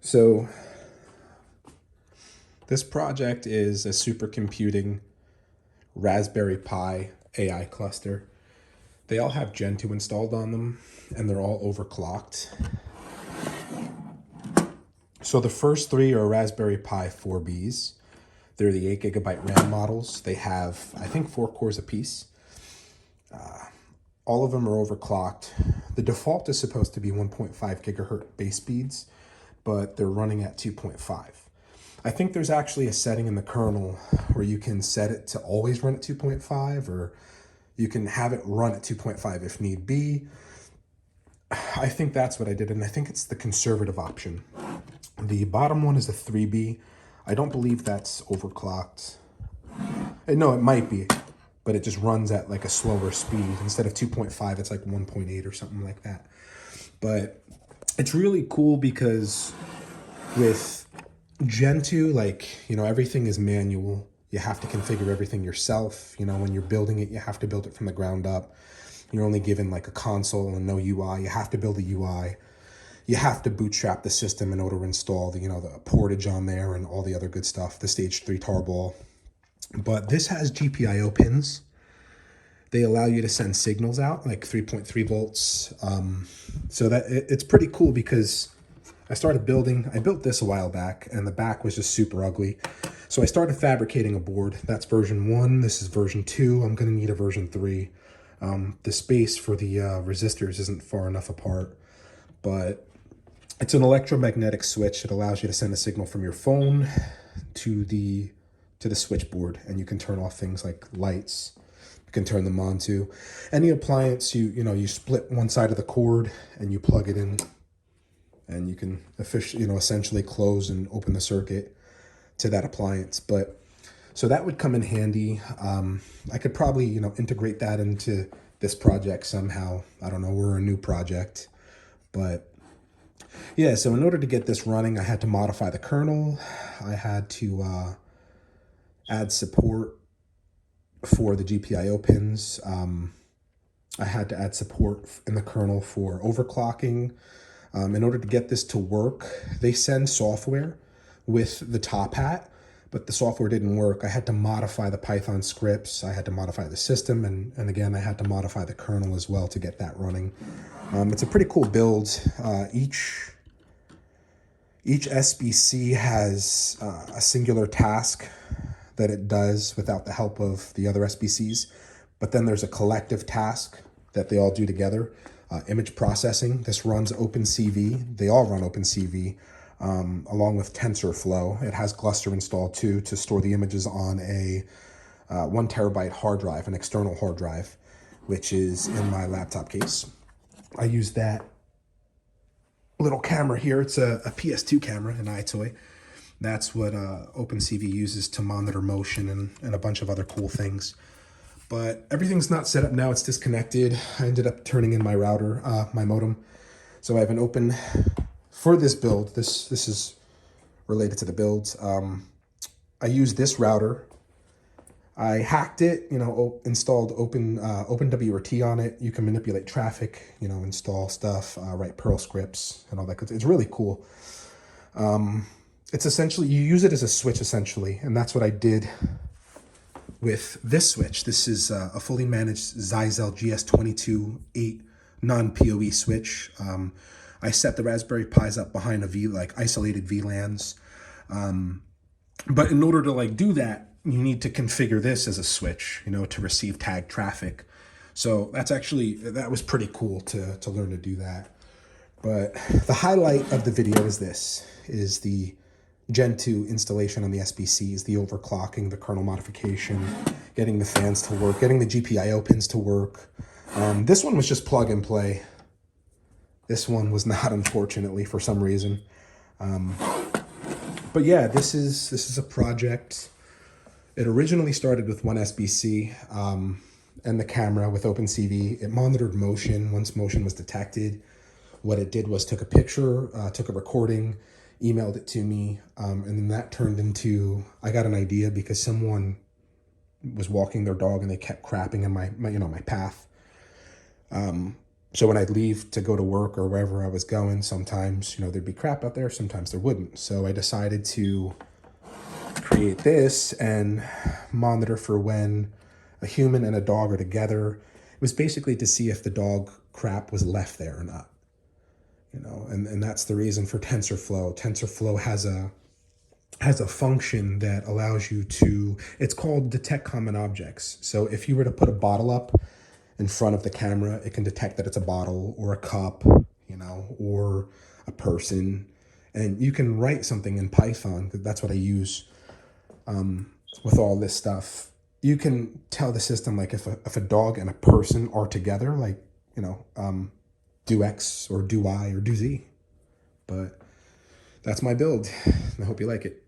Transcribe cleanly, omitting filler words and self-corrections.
So this project is a supercomputing Raspberry Pi AI cluster. They all have Gentoo installed on them, and they're all overclocked. So the first three are Raspberry Pi 4Bs. They're the 8 GB RAM models. They have, I think, 4 cores apiece. All of them are overclocked. The default is supposed to be 1.5 gigahertz base speeds, but they're running at 2.5. I think there's actually a setting in the kernel where you can set it to always run at 2.5, or you can have it run at 2.5 if need be. I think that's what I did, and I think it's the conservative option. The bottom one is the 3B. I don't believe that's overclocked. No, it might be, but it just runs at like a slower speed. Instead of 2.5, it's like 1.8 or something like that. But it's really cool because with Gentoo, everything is manual. You have to configure everything yourself. When you're building it, you have to build it from the ground up. You're only given like a console and no UI. You have to build a UI. You have to bootstrap the system in order to install the portage on there and all the other good stuff, the stage 3 tarball. But this has GPIO pins. They allow you to send signals out, like 3.3 volts. So that it's pretty cool because I built this a while back, and the back was just super ugly. So I started fabricating a board. That's version 1. This is version 2. I'm going to need a version 3. The space for the resistors isn't far enough apart, but it's an electromagnetic switch. It allows you to send a signal from your phone to the switchboard, and you can turn off things like lights. You can turn them on to any appliance. You split one side of the cord and you plug it in, and you can essentially close and open the circuit to that appliance. But so that would come in handy. I could probably integrate that into this project somehow. I don't know, we're a new project, but yeah. So in order to get this running, I had to modify the kernel. I had to add support for the GPIO pins. I had to add support in the kernel for overclocking. In order to get this to work, they send software with the top hat, but the software didn't work. I had to modify the Python scripts. I had to modify the system, and again, I had to modify the kernel as well to get that running. It's a pretty cool build. Each SBC has a singular task that it does without the help of the other SBCs, but then there's a collective task that they all do together. Image processing. This runs OpenCV. They all run OpenCV along with Tensorflow. It has Gluster installed too to store the images on a 1 terabyte hard drive, an external hard drive, which is in my laptop case. I use that little camera here. It's a PS2 camera, an iToy. That's what OpenCV uses to monitor motion and a bunch of other cool things. But everything's not set up now. It's disconnected. I ended up turning in my router, my modem. So I have an open for this build. This is related to the builds. I used this router. I hacked it, installed OpenWRT on it. You can manipulate traffic, install stuff, write Perl scripts and all that. It's really cool. It's essentially, you use it as a switch essentially, and that's what I did with this switch. This is a fully managed Xyzel GS2210-8 non-PoE switch. I set the Raspberry Pis up behind isolated VLANs. But in order to do that, you need to configure this as a switch, to receive tag traffic. So that was pretty cool to learn to do that. But the highlight of the video is the Gentoo installation on the SBCs, the overclocking, the kernel modification, getting the fans to work, getting the GPIO pins to work. This one was just plug and play. This one was not, unfortunately, for some reason. But yeah, this is a project. It originally started with one SBC and the camera with OpenCV. It monitored motion. Once motion was detected, what it did was took a picture, took a recording, emailed it to me, and then that turned into, I got an idea because someone was walking their dog and they kept crapping in my path. So when I'd leave to go to work or wherever I was going, sometimes, you know, there'd be crap out there, sometimes there wouldn't. So I decided to create this and monitor for when a human and a dog are together. It was basically to see if the dog crap was left there or not. You know, and that's the reason for TensorFlow. TensorFlow has a function that allows you to, it's called detect common objects. So if you were to put a bottle up in front of the camera, it can detect that it's a bottle or a cup, you know, or a person. And you can write something in Python, because that's what I use with all this stuff. You can tell the system, like, if a dog and a person are together, like, you know, do X or do Y or do Z. But that's my build. I hope you like it.